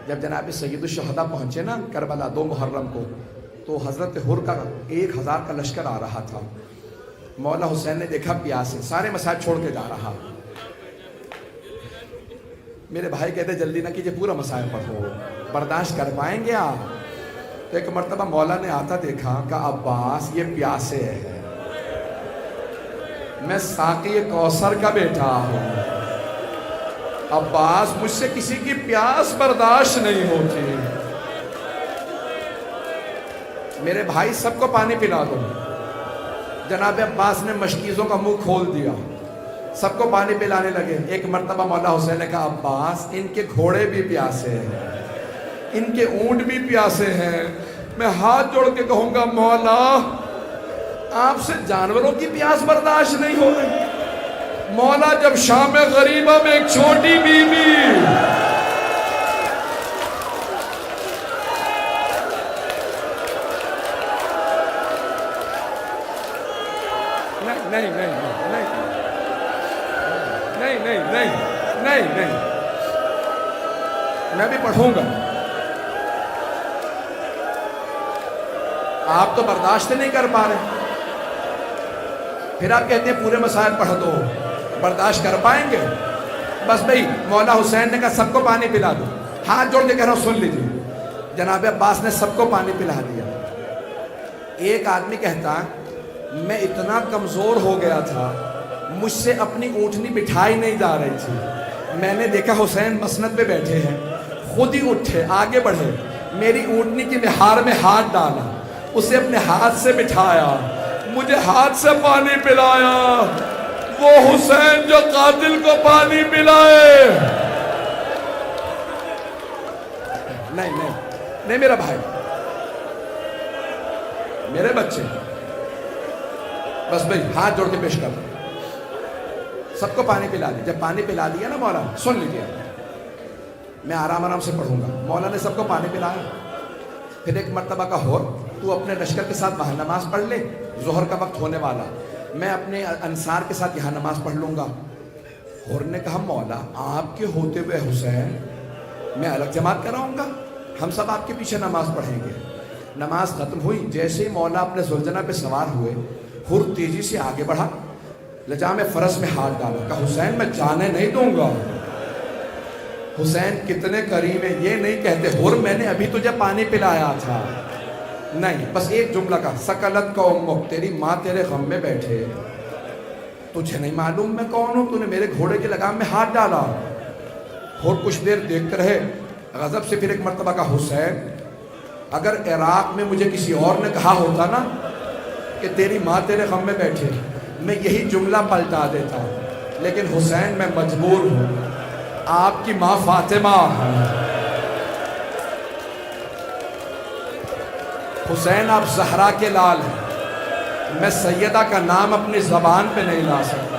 جب جناب سید الشہداء پہنچے نا کربلا 2 محرم کو، تو حضرت حر کا 1000 کا لشکر آ رہا تھا۔ مولا حسین نے دیکھا پیاس ہے، سارے مسائل چھوڑ کے جا رہا۔ میرے بھائی کہتے جلدی نہ کیجئے، پورا مسائل پڑھو، برداشت کر پائیں گے آپ؟ تو ایک مرتبہ مولا نے آتا دیکھا کہ عباس یہ پیاسے ہے، میں ساقی کوثر کا بیٹا ہوں، عباس مجھ سے کسی کی پیاس برداشت نہیں ہوتی، میرے بھائی سب کو پانی پلا دو۔ جناب عباس نے مشکیزوں کا منہ کھول دیا، سب کو پانی پلانے لگے۔ ایک مرتبہ مولا حسین نے کہا عباس ان کے گھوڑے بھی پیاسے ہیں، ان کے اونٹ بھی پیاسے ہیں، میں ہاتھ جوڑ کے کہوں گا مولا آپ سے جانوروں کی پیاس برداشت نہیں ہو رہی۔ مولا جب شام غریبہ میں ایک چھوٹی بیوی نہیں نہیں نہیں نہیں نہیں نہیں نہیں نہیں، میں بھی پڑھوں گا، آپ تو برداشت نہیں کر پا رہے، پھر آپ کہتے ہیں پورے مسائل پڑھ دو، برداشت کر پائیں گے؟ بس بھئی مولا حسین نے کہا سب کو پانی پلا دو، ہاتھ جوڑ کے کہہ رہا ہوں سن لیجیے۔ جناب عباس نے سب کو پانی پلا دیا۔ ایک آدمی کہتا میں اتنا کمزور ہو گیا تھا، مجھ سے اپنی اونٹنی بٹھائی نہیں جا رہی تھی، میں نے دیکھا حسین مسند پہ بیٹھے ہیں، خود ہی اٹھے آگے بڑھے، میری اونٹنی کی مہار میں ہاتھ ڈالا، اسے اپنے ہاتھ سے بٹھایا، مجھے ہاتھ سے پانی پلایا، وہ حسین جو قاتل کو پانی پلائے۔ نہیں نہیں نہیں میرا بھائی، میرے بچے، بس بھئی ہاتھ جوڑ کے پیش کر دو، سب کو پانی پلا دیا۔ جب پانی پلا دیا نا مولا، سن لیجیے میں آرام آرام سے پڑھوں گا۔ مولا نے سب کو پانی پلایا، پھر ایک مرتبہ کا ہور تو اپنے لشکر کے ساتھ وہاں نماز پڑھ لے، ظہر کا وقت ہونے والا، میں اپنے انصار کے ساتھ یہاں نماز پڑھ لوں گا۔ ہور نے کہا مولا آپ کے ہوتے ہوئے حسین میں الگ جماعت کراؤں گا، ہم سب آپ کے پیچھے نماز پڑھیں گے۔ نماز ختم ہوئی، جیسے ہی مولا اپنے زلجنہ پہ سوار ہوئے، ہر تیزی سے آگے بڑھا، لجام فرس میں ہاتھ ڈالا، کہا حسین میں جانے نہیں دوں گا۔ حسین کتنے کریم ہیں، یہ نہیں کہتے ہر میں نے ابھی تجھے پانی پلایا تھا، نہیں، بس ایک جملہ کا سکلت کا امک، تیری ماں تیرے غم میں بیٹھے، تجھے نہیں معلوم میں کون ہوں، تو نے میرے گھوڑے کے لگام میں ہاتھ ڈالا۔ اور کچھ دیر دیکھتے رہے، غضب سے پھر ایک مرتبہ کا حسین اگر عراق میں مجھے کسی اور نے کہا ہوتا نا کہ تیری ماں تیرے غم میں بیٹھے، میں یہی جملہ پلٹا دیتا، لیکن حسین میں مجبور ہوں، آپ کی ماں فاطمہ حسین آپ زہرا کے لال ہیں، میں سیدہ کا نام اپنی زبان پہ نہیں لا سکتا۔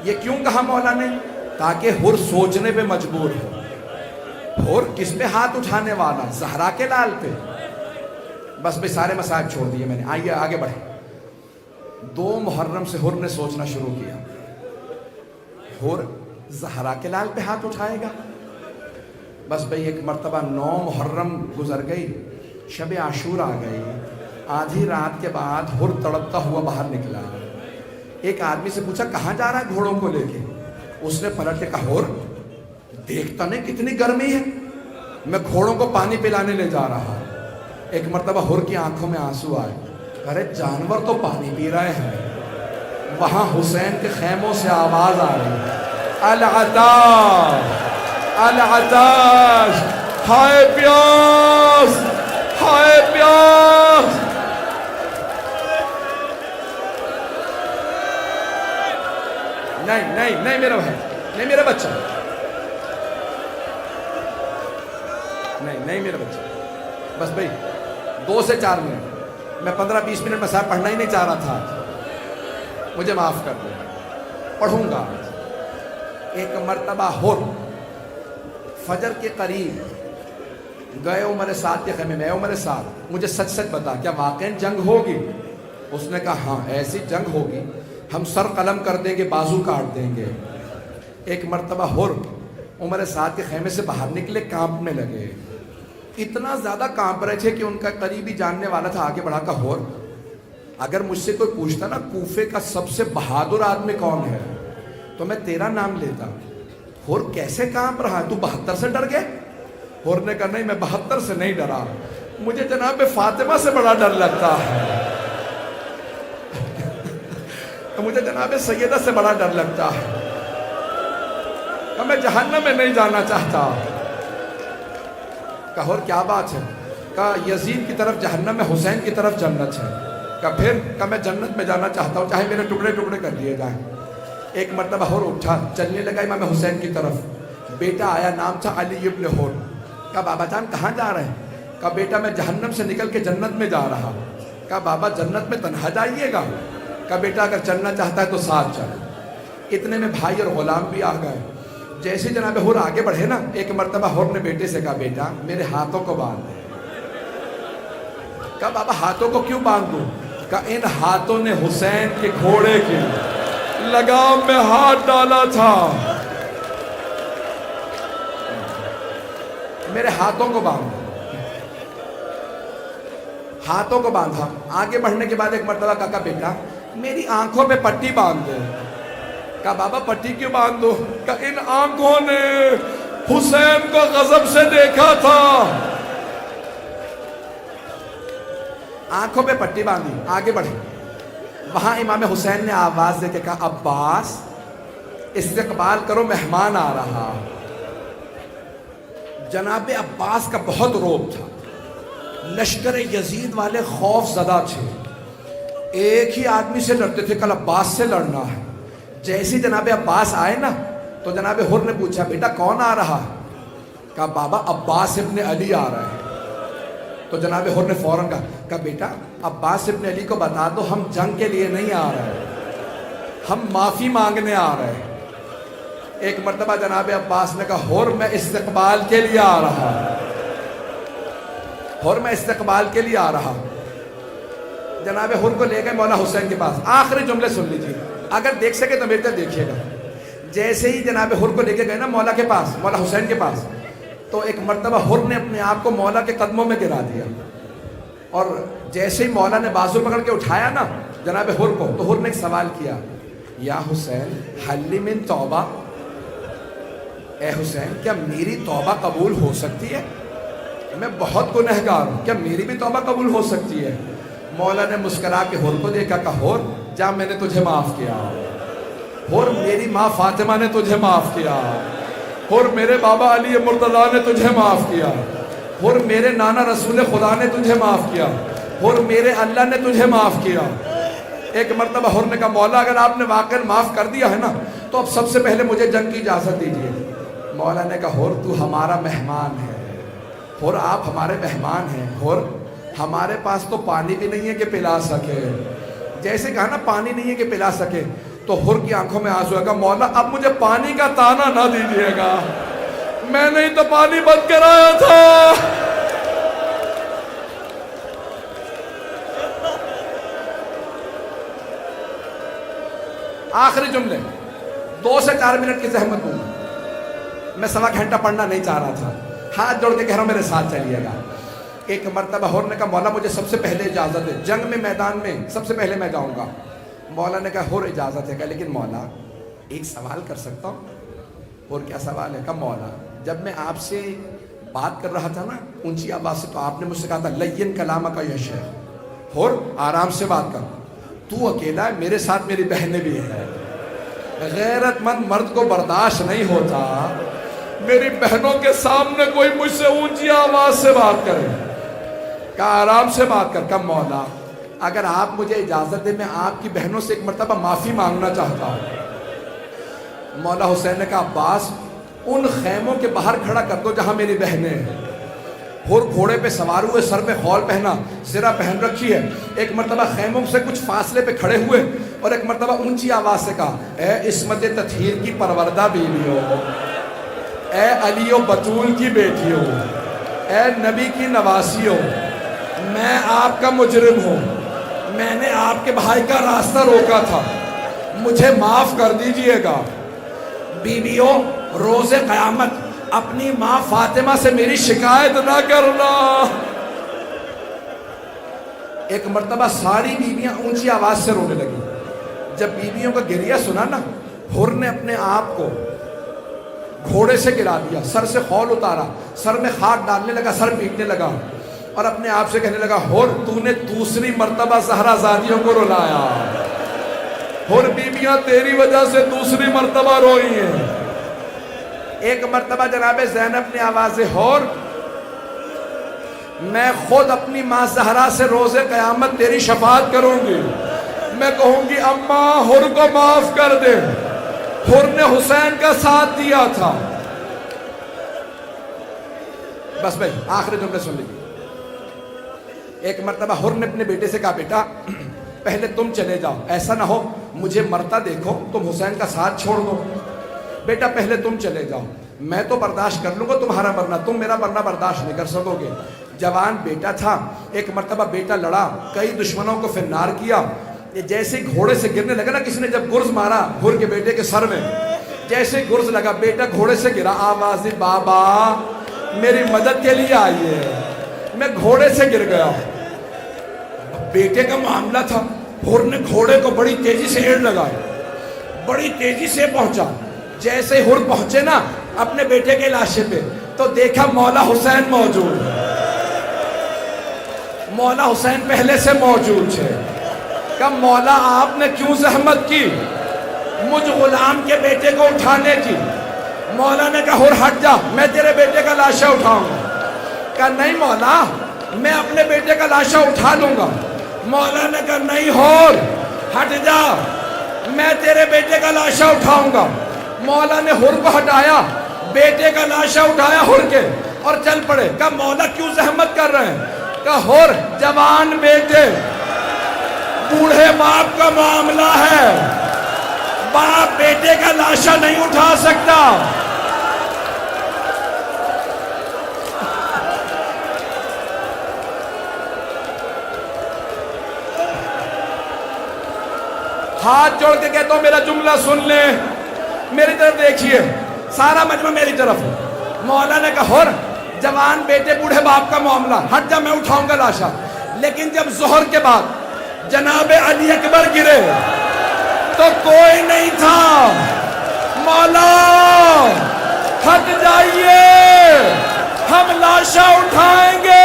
یہ کیوں کہا مولا نے؟ تاکہ ہر سوچنے پہ مجبور ہو، ہر کس پہ ہاتھ اٹھانے والا؟ زہرا کے لال پہ۔ بس بھی سارے مسائل چھوڑ دیے میں نے، آئیے آگے بڑھیں۔ 2 محرم سے ہر نے سوچنا شروع کیا، ہر زہرا کے لال پہ ہاتھ اٹھائے گا؟ بس بھئی ایک مرتبہ 9 محرم گزر گئی، شب عاشور آ گئی، آدھی رات کے بعد ہر تڑپتا ہوا باہر نکلا۔ ایک آدمی سے پوچھا کہاں جا رہا ہے گھوڑوں کو لے کے؟ اس نے پلٹ کے کہا ہر دیکھتا نہیں کتنی گرمی ہے، میں گھوڑوں کو پانی پلانے لے جا رہا۔ ایک مرتبہ ہر کی آنکھوں میں آنسو آئے، ارے جانور تو پانی پی رہے ہیں۔ وہاں حسین کے خیموں سے آواز آ رہی، العطاش العطاش، ہائے پیاس ہائے پیاس۔ نہیں نہیں نہیں میرا بھائی، نہیں میرا بچہ، نہیں نہیں میرا بچہ، بس بھائی 2 سے 4 منٹ، میں 15-20 منٹ میں صاحب پڑھنا ہی نہیں چاہ رہا تھا، مجھے معاف کر دیں، پڑھوں گا۔ ایک مرتبہ ہر فجر کے قریب گئے عمر سعد کے خیمے میں، عمر سعد مجھے سچ سچ بتا کیا واقعی جنگ ہوگی؟ اس نے کہا ہاں ایسی جنگ ہوگی، ہم سر قلم کر دیں گے، بازو کاٹ دیں گے۔ ایک مرتبہ ہر عمر سعد کے خیمے سے باہر نکلے، کانپنے لگے، اتنا زیادہ کانپ رہے تھے کہ ان کا قریبی جاننے والا تھا، آگے بڑھا کہا ہر اگر مجھ سے کوئی پوچھتا نا کوفے کا سب سے بہادر آدمی کون ہے تو میں تیرا نام لیتا۔ ہر کیسے کانپ رہا ہے، تو 72 سے ڈر گئے؟ ہر نے کہا نہیں، میں 72 سے نہیں ڈرا، مجھے جناب فاطمہ سے بڑا ڈر لگتا ہے، مجھے جناب سیدہ سے بڑا ڈر لگتا ہے، کہ میں جہنم میں نہیں جانا چاہتا۔ کہا اور کیا بات ہے؟ کہا یزید کی طرف جہنم ہے، حسین کی طرف جنت ہے۔ کہا پھر؟ کہا میں جنت میں جانا چاہتا ہوں، چاہے میرے ٹکڑے ٹکڑے کر دیے جائیں۔ ایک مرتبہ ہور اٹھا، چلنے لگا امام حسین کی طرف، بیٹا آیا، نام تھا علی ابن ہور۔ کہا بابا جان کہاں جا رہے ہیں؟ کہا بیٹا میں جہنم سے نکل کے جنت میں جا رہا۔ کہا بابا جنت میں تنہا جائیے گا؟ کہا بیٹا اگر چلنا چاہتا ہے تو ساتھ چل۔ اتنے میں بھائی اور غلام بھی آ گئے۔ جیسے جناب ہور آگے بڑھے نا، ایک مرتبہ ہور نے بیٹے سے کہا بیٹا میرے ہاتھوں کو باندھ دے۔ کہا بابا ہاتھوں کو کیوں باندھ دوں؟ کہا ان ہاتھوں نے حسین کے گھوڑے کے لگام میں ہاتھ ڈالا تھا، میرے ہاتھوں کو باندھ۔ ہاتھوں کو باندھا۔ آگے بڑھنے کے بعد ایک مرتبہ کہا بیٹا میری آنکھوں پہ پٹی باندھ دے۔ کہا بابا پٹی کیوں باندھ دو؟ کہا ان آنکھوں نے حسین کو غضب سے دیکھا تھا، آنکھوں پہ پٹی باندھی۔ آگے بڑھے، وہاں امام حسین نے آواز دے کے کہا عباس استقبال کرو، مہمان آ رہا۔ جناب عباس کا بہت روب تھا، لشکر یزید والے خوف زدہ تھے، ایک ہی آدمی سے لڑتے تھے، کل عباس سے لڑنا ہے۔ جیسے جناب عباس آئے نا تو جناب ہر نے پوچھا بیٹا کون آ رہا ہے؟ کہا بابا عباس ابن علی آ رہا ہے۔ تو جناب ہر نے فوراً کہا بیٹا عباس ابن علی کو بتا دو ہم جنگ کے لیے نہیں آ رہے، ہم معافی مانگنے آ رہے ہیں۔ ایک مرتبہ جناب عباس نے کہا ہر میں استقبال کے لیے آ رہا، ہر میں استقبال کے لیے آ رہا۔ جناب ہر کو لے گئے مولا حسین کے پاس۔ آخری جملے سن لیجیے، اگر دیکھ سکے تو میرے طرف دیکھیے گا۔ جیسے ہی جناب ہر کو لے کے گئے نا مولا کے پاس، مولا حسین کے پاس، تو ایک مرتبہ ہر نے اپنے آپ کو مولا کے قدموں میں گرا دیا، اور جیسے ہی مولا نے بازو پکڑ کے اٹھایا نا جناب ہر کو، تو ہر نے ایک سوال کیا، یا حسین حل من توبہ، اے حسین کیا میری توبہ قبول ہو سکتی ہے؟ میں بہت گنہگار ہوں، کیا میری بھی توبہ قبول ہو سکتی ہے؟ مولا نے مسکرا کے ہر کو دیکھا، کہا ہر جا میں نے تجھے معاف کیا، ہر میری ماں فاطمہ نے تجھے معاف کیا، ہر میرے بابا علی مرتضیٰ نے تجھے معاف کیا، ہر میرے نانا رسول خدا نے تجھے معاف کیا، ہر میرے اللہ نے تجھے معاف کیا۔ ایک مرتبہ ہر نے کہا مولا اگر آپ نے واقعا معاف کر دیا ہے نا تو اب سب سے پہلے مجھے جنگ کی اجازت دیجیے۔ مولا نے کہا ہر تو ہمارا مہمان ہے، ہر آپ ہمارے مہمان ہیں، ہر ہمارے پاس تو پانی بھی نہیں ہے کہ پلا سکے۔ جیسے کہا نا پانی نہیں ہے کہ پلا سکے، تو ہر کی آنکھوں میں آنسو ہے، کہا مولا اب مجھے پانی کا تانا نہ دیجیے گا، میں نے تو پانی بند کرایا تھا۔ آخری جملے 2 سے 4 منٹ کی زحمت دوں، میں 1.25 گھنٹہ پڑھنا نہیں چاہ رہا تھا، ہاتھ جوڑ کے کہہ رہا ہوں میرے ساتھ چلیے گا۔ ایک مرتبہ ہر نے کہا مولا مجھے سب سے پہلے اجازت ہے، جنگ میں میدان میں سب سے پہلے میں جاؤں گا۔ مولا نے کہا ہر اجازت ہے، کہا لیکن مولا ایک سوال کر سکتا ہوں؟ اور کیا سوال ہے؟ کہا مولا جب میں آپ سے بات کر رہا تھا نا اونچی آواز سے، تو آپ نے مجھ سے کہا تھا لین کلامک یا شیخ، ہر آرام سے بات کر، تو اکیلا ہے، میرے ساتھ میری بہنیں بھی ہیں، غیرت مند مرد کو برداشت نہیں ہوتا میری بہنوں کے سامنے کوئی مجھ سے اونچی آواز سے بات کرے۔ کہا آرام سے بات کر۔ کہا مولا اگر آپ مجھے اجازت دیں میں آپ کی بہنوں سے ایک مرتبہ معافی مانگنا چاہتا ہوں۔ مولا حسین نے کہا عباس ان خیموں کے باہر کھڑا کر دو جہاں میری بہنیں ہیں۔ ہر گھوڑے پہ سوار ہوئے، سر پہ خول پہنا، زرہ پہن رکھی ہے، ایک مرتبہ خیموں سے کچھ فاصلے پہ کھڑے ہوئے اور ایک مرتبہ اونچی آواز سے کہا اے عصمت تطہیر کی پروردہ بیویوں، اے علی و بطول کی بیٹیوں، اے نبی کی نواسیوں، میں آپ کا مجرم ہوں، میں نے آپ کے بھائی کا راستہ روکا تھا، مجھے معاف کر دیجئے گا۔ بیویوں روز قیامت اپنی ماں فاطمہ سے میری شکایت نہ کرنا. ایک مرتبہ ساری بیویاں اونچی آواز سے رونے لگی. جب بیویوں کا گریہ سنا نا، حر نے اپنے آپ کو گھوڑے سے گرا دیا، سر سے خول اتارا، سر میں خاک ڈالنے لگا، سر پیٹنے لگا اور اپنے آپ سے کہنے لگا، حر تو نے دوسری مرتبہ زہرا زادیوں کو رلایا. حر بیویاں تیری وجہ سے دوسری مرتبہ روئی ہیں. ایک مرتبہ جناب زینب نے آواز حر، میں خود اپنی ماں زہرا سے روز قیامت تیری شفاعت کروں گی. میں کہوں گی اماں حر کو معاف کر دے، حر نے حسین کا ساتھ دیا تھا. بس بھائی آخری جملے سن لیجیے. ایک مرتبہ حر نے اپنے بیٹے سے کہا، بیٹا پہلے تم چلے جاؤ، ایسا نہ ہو مجھے مرتا دیکھو تم حسین کا ساتھ چھوڑ دو. بیٹا پہلے تم چلے جاؤ، میں تو برداشت کر لوں گا تمہارا مرنا، تم میرا مرنا برداشت نہیں کر سکو گے. جوان بیٹا تھا. ایک مرتبہ بیٹا لڑا، کئی دشمنوں کو فنار کیا. یہ جیسے گھوڑے سے گرنے لگا نا، کسی نے جب گرز مارا حر کے بیٹے کے سر میں، جیسے گرز لگا بیٹا گھوڑے سے گرا. آواز بابا میری مدد کے لیے آئیے، میں گھوڑے سے گر گیا. بیٹے کا معاملہ تھا. حر نے گھوڑے کو بڑی تیزی سے ایڑ لگائی، بڑی تیزی سے پہنچا. جیسے حر پہنچے نا اپنے بیٹے کے لاشے پہ، تو دیکھا مولا حسین موجود. مولا حسین پہلے سے موجود ہے. کہ مولا آپ نے کیوں زحمت کی مجھ غلام کے بیٹے کو اٹھانے کی؟ مولا نے کہا حر ہٹ جا، میں تیرے بیٹے کا لاشا اٹھاؤں گا. کہا نہیں مولا، میں اپنے بیٹے کا لاشا اٹھا لوں گا. مولا نے کہا نہیں حر ہٹ جا، میں تیرے بیٹے کا لاشا اٹھاؤں گا. مولا نے حر کو ہٹایا، بیٹے کا لاشا اٹھایا حر کے اور چل پڑے. کہا مولا کیوں زحمت کر رہے ہیں؟ کہا حر جوان بیٹے، بوڑھے باپ کا معاملہ ہے، باپ بیٹے کا لاشا نہیں اٹھا سکتا. ہاتھ جوڑ کے کہتا ہوں میرا جملہ سن لیں، میری طرف دیکھیے، سارا مجمع میری طرف ہے. مولا نے کہا حر جوان بیٹے بوڑھے باپ کا معاملہ، ہٹ جا میں اٹھاؤں گا لاشا. لیکن جب ظہر کے بعد جناب علی اکبر گرے تو کوئی نہیں تھا. مولا ہٹ جائیے، ہم لاشا اٹھائیں گے.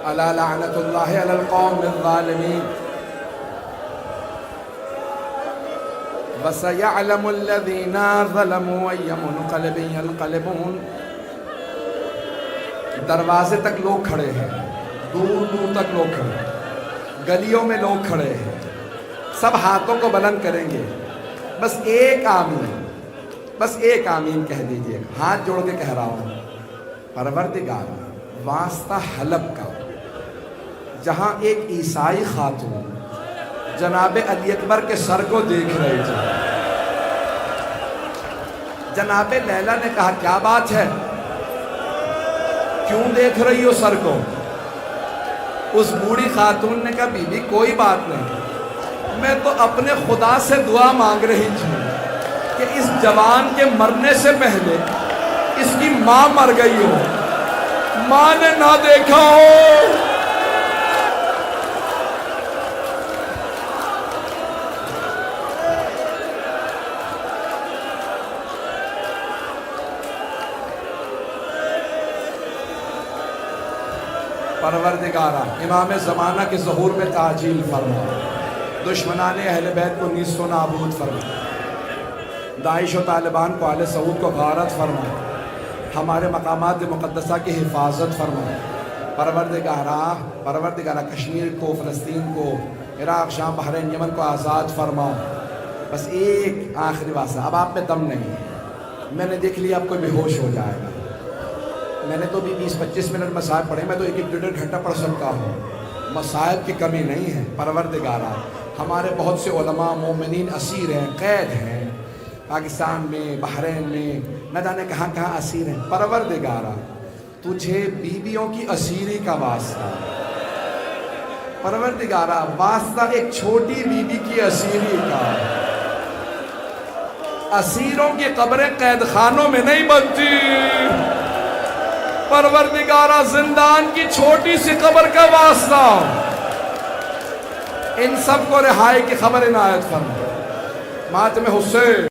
الا لعنت اللہ علی القوم الظالمین وسيعلم الذین ظلموا أي منقلب ينقلبون. دروازے تک لوگ کھڑے ہیں، دور دور تک لوگ کھڑے ہیں، گلیوں میں لوگ کھڑے ہیں، سب ہاتھوں کو بلند کریں گے. بس ایک آمین، بس ایک آمین کہہ دیجئے. ہاتھ جوڑ کے کہہ رہا ہوں، پروردگار واسطہ حلب کا، جہاں ایک عیسائی خاتون جناب علی اکبر کے سر کو دیکھ رہی تھی. جناب لیلا نے کہا کیا بات ہے، کیوں دیکھ رہی ہو سر کو؟ اس بوڑھی خاتون نے کہا بی بی کوئی بات نہیں، میں تو اپنے خدا سے دعا مانگ رہی تھی کہ اس جوان کے مرنے سے پہلے اس کی ماں مر گئی ہو، ماں نے نہ دیکھا ہو. پروردگارہ امام زمانہ کے ظہور میں تعجیل فرما، دشمنان اہل بیت کو نیست و نابود فرما، داعش و طالبان کو آل سعود کو غارت فرما، ہمارے مقامات مقدسہ کی حفاظت فرما. پروردگارہ کشمیر کو، فلسطین کو، عراق، شام، بحرین، یمن کو آزاد فرما. بس ایک آخری واسطہ، اب آپ میں دم نہیں ہے، میں نے دیکھ لیا اب کوئی بے ہوش ہو جائے گا. میں نے تو بھی 20-25 منٹ مصائب پڑھے، میں تو ایک 1-1.5 گھنٹہ پڑھ سکتا ہوں. مصائب کی کمی نہیں ہے. پروردگارہ ہمارے بہت سے علماء مومنین اسیر ہیں، قید ہیں پاکستان میں، بحرین میں، نہ جانے کہاں کہاں اسیر ہیں۔ پروردگارا تجھے بیویوں کی اسیری کا واسطہ، پروردگارا واسطہ ایک چھوٹی بیوی کی اسیری کا۔ اسیروں کی قبریں قید خانوں میں نہیں بنتی، پروردگارا زندان کی چھوٹی سی قبر کا واسطہ ان سب کو رہائی کی خبر عنایت فرما۔ ماتم حسین